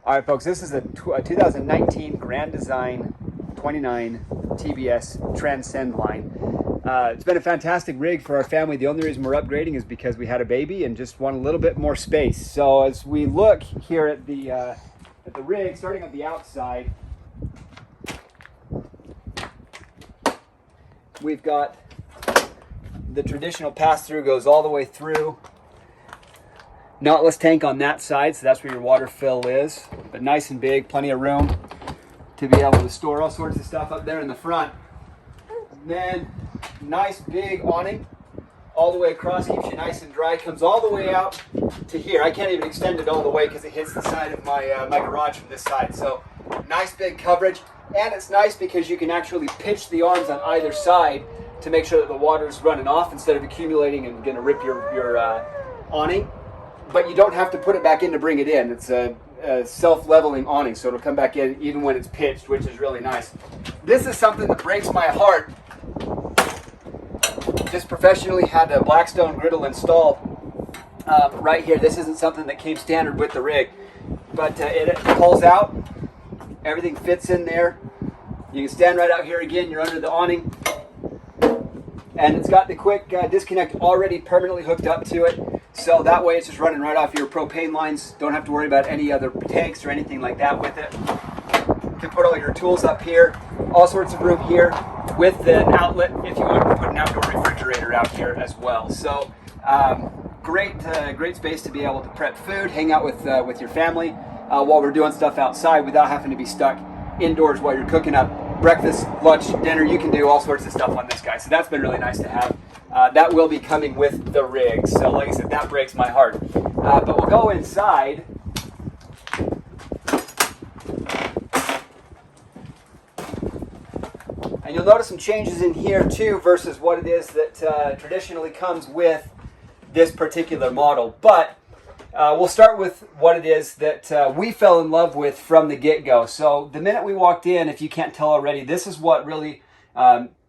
All right, folks, this is a 2019 Grand Design 29 TBS Transcend line. It's been a fantastic rig for our family. The only reason we're upgrading is because we had a baby and just want a little bit more space. So as we look here at the rig, starting at the outside, we've got the traditional pass-through goes all the way through. Knotless tank on that side, so that's where your water fill is. But nice and big, plenty of room to be able to store all sorts of stuff up there in the front. And then nice big awning all the way across, keeps you nice and dry. Comes all the way out to here. I can't even extend it all the way because it hits the side of my my garage from this side. So nice big coverage, and it's nice because you can actually pitch the arms on either side to make sure that the water's running off instead of accumulating and going to rip your awning. But you don't have to put it back in to bring it in. It's a self-leveling awning, so it'll come back in even when it's pitched, which is really nice. This is something that breaks my heart. Just professionally had a Blackstone Griddle installed right here. This isn't something that came standard with the rig, but it pulls out. Everything fits in there. You can stand right out here again. You're under the awning. And it's got the quick disconnect already permanently hooked up to it. So that way it's just running right off your propane lines. Don't have to worry about any other tanks or anything like that with it. You can put all your tools up here. All sorts of room here with an outlet if you want to put an outdoor refrigerator out here as well. So great space to be able to prep food, hang out with your family while we're doing stuff outside without having to be stuck indoors while you're cooking up breakfast, lunch, dinner. You can do all sorts of stuff on this guy. So that's been really nice to have. That will be coming with the rig. So like I said, that breaks my heart. But we'll go inside. And you'll notice some changes in here too versus what it is that traditionally comes with this particular model. But we'll start with what it is that we fell in love with from the get-go. So the minute we walked in, if you can't tell already, this is what really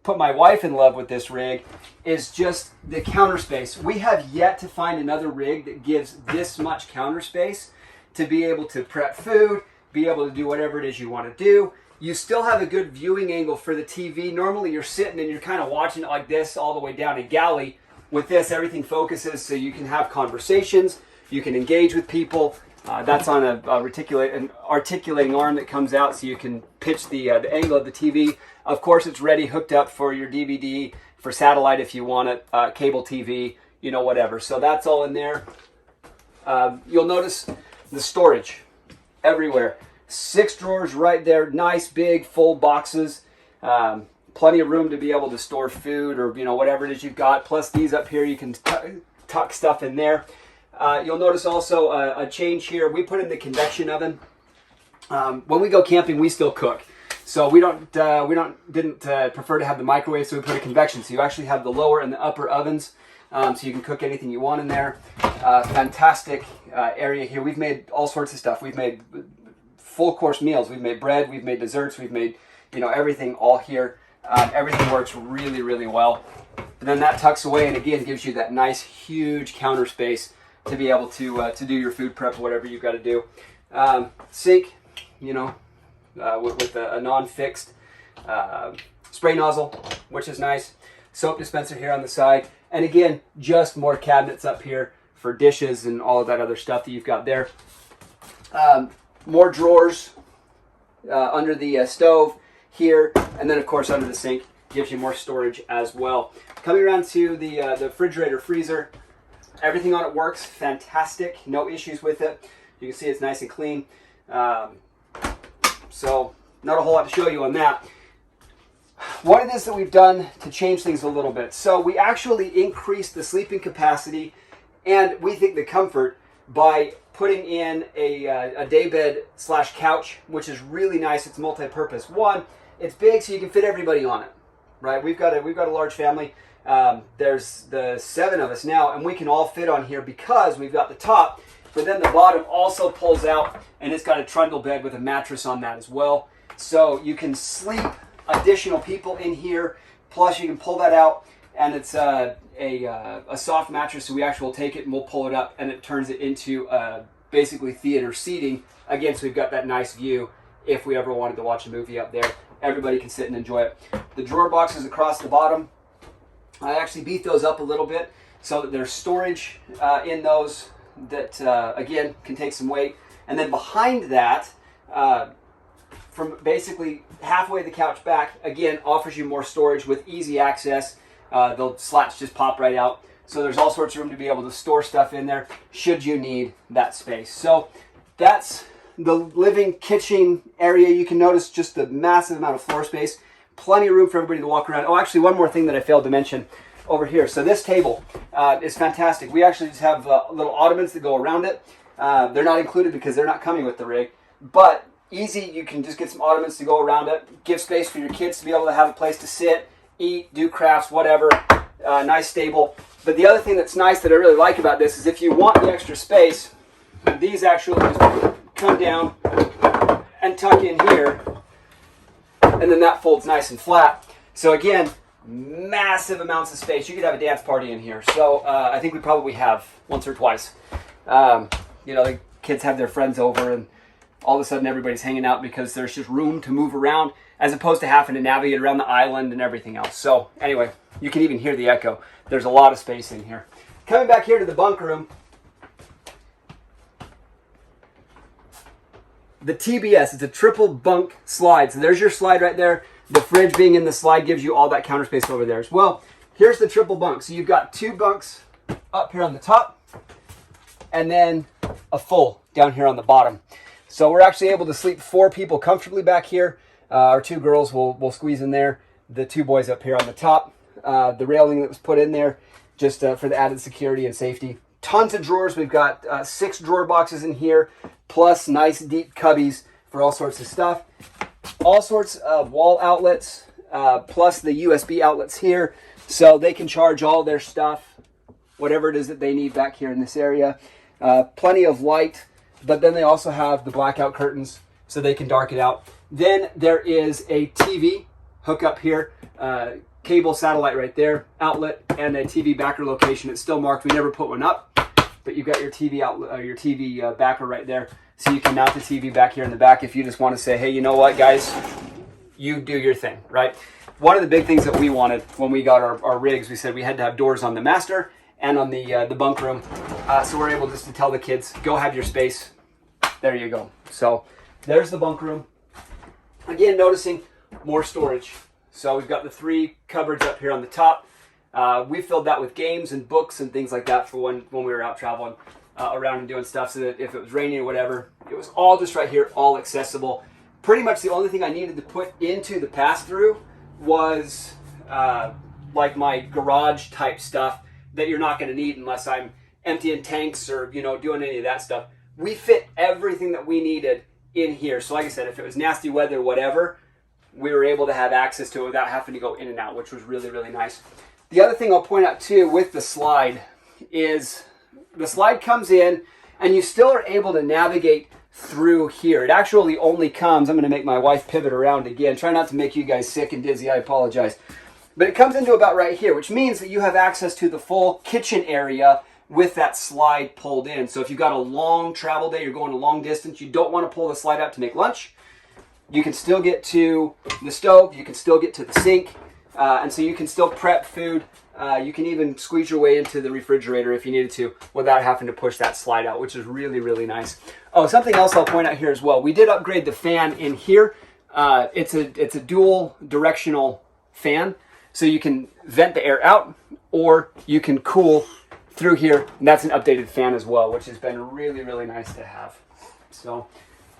put my wife in love with this rig, is just the counter space. We have yet to find another rig that gives this much counter space to be able to prep food, be able to do whatever it is you want to do. You still have a good viewing angle for the TV. Normally you're sitting and you're kind of watching it like this all the way down a galley. With this, everything focuses so you can have conversations, you can engage with people. That's on an articulating arm that comes out so you can pitch the angle of the TV. Of course, it's ready, hooked up for your DVD, for satellite if you want it, cable TV, you know, whatever. So that's all in there. You'll notice the storage everywhere. 6 drawers right there, nice big full boxes. Plenty of room to be able to store food or, you know, whatever it is you've got. Plus these up here, you can tuck stuff in there. You'll notice also a change here. We put in the convection oven. When we go camping, we still cook. So we didn't prefer to have the microwave, so we put a convection. So you actually have the lower and the upper ovens, so you can cook anything you want in there. Fantastic area here. We've made all sorts of stuff. We've made full course meals. We've made bread. We've made desserts. We've made, you know, everything all here. Everything works really, really well. And then that tucks away and again gives you that nice huge counter space to be able to do your food prep, whatever you've got to do. Sink, you know, with a non-fixed spray nozzle, which is nice. Soap dispenser here on the side. And again, just more cabinets up here for dishes and all of that other stuff that you've got there. More drawers under the stove here. And then, of course, under the sink gives you more storage as well. Coming around to the refrigerator freezer. Everything on it works fantastic. No issues with it. You can see it's nice and clean. So not a whole lot to show you on that. What it is that we've done to change things a little bit. So we actually increased the sleeping capacity and we think the comfort by putting in a daybed / couch, which is really nice. It's multi-purpose. One, it's big so you can fit everybody on it, right? We've got a large family. There's the 7 of us now, and we can all fit on here because we've got the top, but then the bottom also pulls out, and it's got a trundle bed with a mattress on that as well. So you can sleep additional people in here, plus you can pull that out, and it's a soft mattress, so we actually will take it and we'll pull it up, and it turns it into basically theater seating. Again, so we've got that nice view if we ever wanted to watch a movie up there. Everybody can sit and enjoy it. The drawer boxes across the bottom, I actually beat those up a little bit so that there's storage in those that, again, can take some weight. And then behind that, from basically halfway the couch back, again, offers you more storage with easy access. The slats just pop right out. So there's all sorts of room to be able to store stuff in there should you need that space. So that's the living kitchen area. You can notice just the massive amount of floor space. Plenty of room for everybody to walk around. Oh, actually, one more thing that I failed to mention over here. So this table is fantastic. We actually just have little ottomans that go around it. They're not included because they're not coming with the rig. But easy, you can just get some ottomans to go around it. Give space for your kids to be able to have a place to sit, eat, do crafts, whatever. Nice stable. But the other thing that's nice that I really like about this is if you want the extra space, these actually just come down and tuck in here, and then that folds nice and flat. So again, massive amounts of space. You could have a dance party in here. So I think we probably have once or twice. You know, the kids have their friends over and all of a sudden everybody's hanging out because there's just room to move around as opposed to having to navigate around the island and everything else. So anyway, you can even hear the echo. There's a lot of space in here. Coming back here to the bunk room, the TBS, it's a triple bunk slide. So there's your slide right there. The fridge being in the slide gives you all that counter space over there as well. Here's the triple bunk. So you've got 2 bunks up here on the top and then a full down here on the bottom. So we're actually able to sleep 4 people comfortably back here. Our 2 girls will squeeze in there. The 2 boys up here on the top. The railing that was put in there just for the added security and safety. Tons of drawers. We've got 6 drawer boxes in here, plus nice deep cubbies for all sorts of stuff. All sorts of wall outlets, plus the USB outlets here, so they can charge all their stuff, whatever it is that they need back here in this area. Plenty of light, but then they also have the blackout curtains, so they can dark it out. Then there is a TV hookup here, cable satellite right there, outlet, and a TV backer location. It's still marked. We never put one up, but you've got your TV outlet, your TV backer right there, so you can mount the TV back here in the back if you just want to say, hey, you know what, guys, you do your thing, right? One of the big things that we wanted when we got our rigs, we said we had to have doors on the master and on the bunk room, so we're able just to tell the kids, go have your space. There you go. So there's the bunk room. Again, noticing more storage. So we've got the 3 cupboards up here on the top. We filled that with games and books and things like that for when we were out traveling around and doing stuff, so that if it was raining or whatever, it was all just right here, all accessible. Pretty much the only thing I needed to put into the pass-through was like my garage type stuff that you're not going to need unless I'm emptying tanks or, you know, doing any of that stuff. We fit everything that we needed in here. So like I said, if it was nasty weather or whatever, we were able to have access to it without having to go in and out, which was really, really nice. The other thing I'll point out too with the slide is the slide comes in and you still are able to navigate through here. It actually only comes, I'm going to make my wife pivot around again, try not to make you guys sick and dizzy, I apologize. But it comes into about right here, which means that you have access to the full kitchen area with that slide pulled in. So if you've got a long travel day, you're going a long distance, you don't want to pull the slide out to make lunch, you can still get to the stove, you can still get to the sink, and so you can still prep food. You can even squeeze your way into the refrigerator if you needed to without having to push that slide out, which is really, really nice. Oh, something else I'll point out here as well. We did upgrade the fan in here. It's a dual directional fan, so you can vent the air out or you can cool through here. And that's an updated fan as well, which has been really, really nice to have. So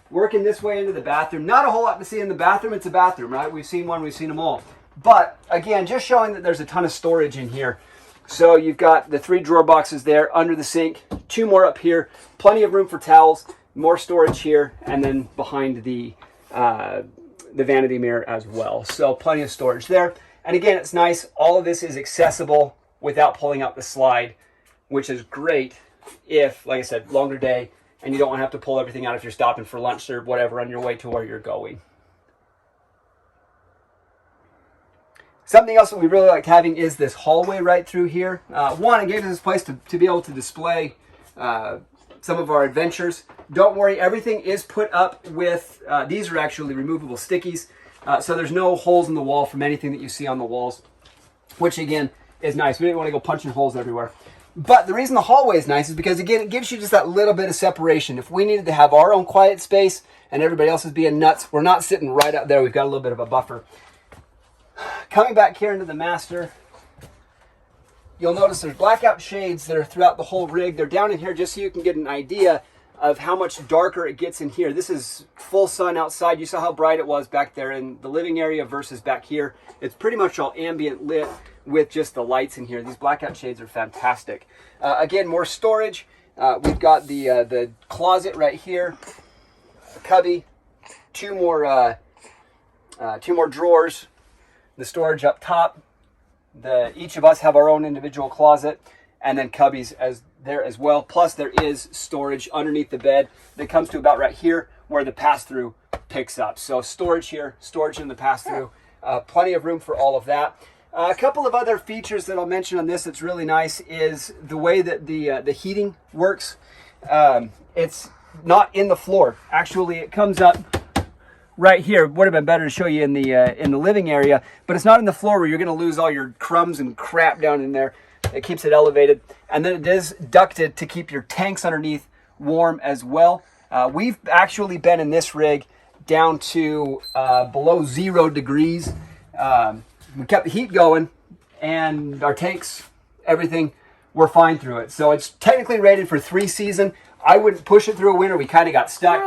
working this way into the bathroom. Not a whole lot to see in the bathroom. It's a bathroom, right? We've seen one, we've seen them all. But again, just showing that there's a ton of storage in here. So you've got the 3 drawer boxes there under the sink, 2 more up here, plenty of room for towels, more storage here, and then behind the vanity mirror as well. So plenty of storage there. And again, it's nice. All of this is accessible without pulling out the slide, which is great if, like I said, longer day, and you don't want to have to pull everything out if you're stopping for lunch or whatever on your way to where you're going. Something else that we really liked having is this hallway right through here. One, it gave us this place to be able to display some of our adventures. Don't worry, everything is put up with, these are actually removable stickies, so there's no holes in the wall from anything that you see on the walls, which again is nice. We didn't want to go punching holes everywhere. But the reason the hallway is nice is because, again, it gives you just that little bit of separation. If we needed to have our own quiet space and everybody else is being nuts, we're not sitting right out there. We've got a little bit of a buffer. Coming back here into the master, you'll notice there's blackout shades that are throughout the whole rig. They're down in here just so you can get an idea of how much darker it gets in here. This is full sun outside. You saw how bright it was back there in the living area versus back here. It's pretty much all ambient lit with just the lights in here. These blackout shades are fantastic. Again, more storage. We've got the closet right here, a cubby, two more drawers, the storage up top. Each of us have our own individual closet, and then cubbies there as well. Plus there is storage underneath the bed that comes to about right here where the pass-through picks up. So storage here, storage in the pass-through, plenty of room for all of that. A couple of other features that I'll mention on this that's really nice is the way that the heating works. It's not in the floor. Actually, it comes up right here. Would have been better to show you in the living area, but it's not in the floor where you're going to lose all your crumbs and crap down in there. It keeps it elevated, and then it is ducted to keep your tanks underneath warm as well. We've actually been in this rig down to below 0 degrees. We kept the heat going, and our tanks, everything, we're fine through it. So it's technically rated for 3 season. I wouldn't push it through a winter. We kind of got stuck,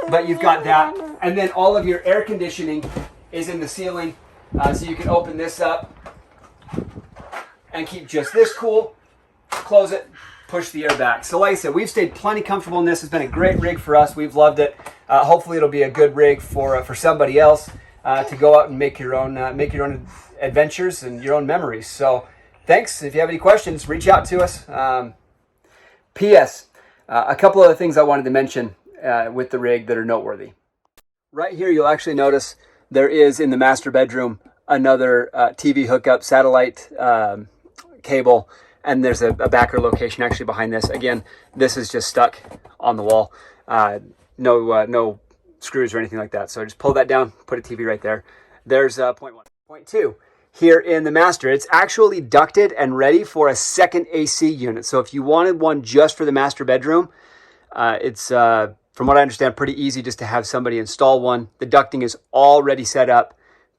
but you've got that. And then all of your air conditioning is in the ceiling, so you can open this up and keep just this cool, close it, push the air back. So like I said, we've stayed plenty comfortable in this. It's been a great rig for us. We've loved it. Hopefully it'll be a good rig for somebody else to go out and make your own adventures and your own memories. So thanks. If you have any questions, reach out to us. P.S. A couple other things I wanted to mention with the rig that are noteworthy. Right here, you'll actually notice there is in the master bedroom another TV hookup, satellite cable, and there's a backer location actually behind this. Again, this is just stuck on the wall. No screws or anything like that. So just pull that down, put a TV right there. There's point 1. Point 2, here in the master, it's actually ducted and ready for a second AC unit. So if you wanted one just for the master bedroom, it's, from what I understand, pretty easy just to have somebody install one. The ducting is already set up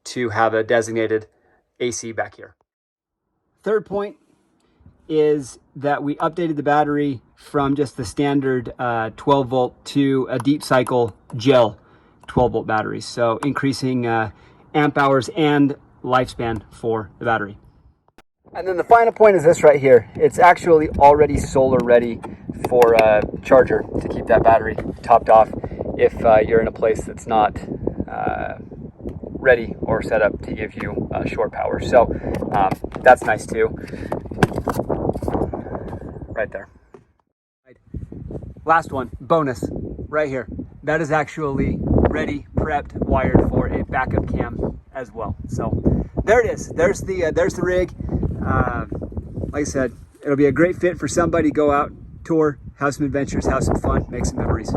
to have a designated AC back here. Third point is that we updated the battery from just the standard 12 volt to a deep cycle gel 12 volt battery. So increasing amp hours and lifespan for the battery. And then the final point is this right here. It's actually already solar ready for a charger to keep that battery topped off if you're in a place that's not ready or set up to give you short power. So that's nice too. Right there. Last one, bonus, right here. That is actually ready, prepped, wired for a backup cam as well. So there it is. There's the rig. Like I said, it'll be a great fit for somebody to go out, tour, have some adventures, have some fun, make some memories.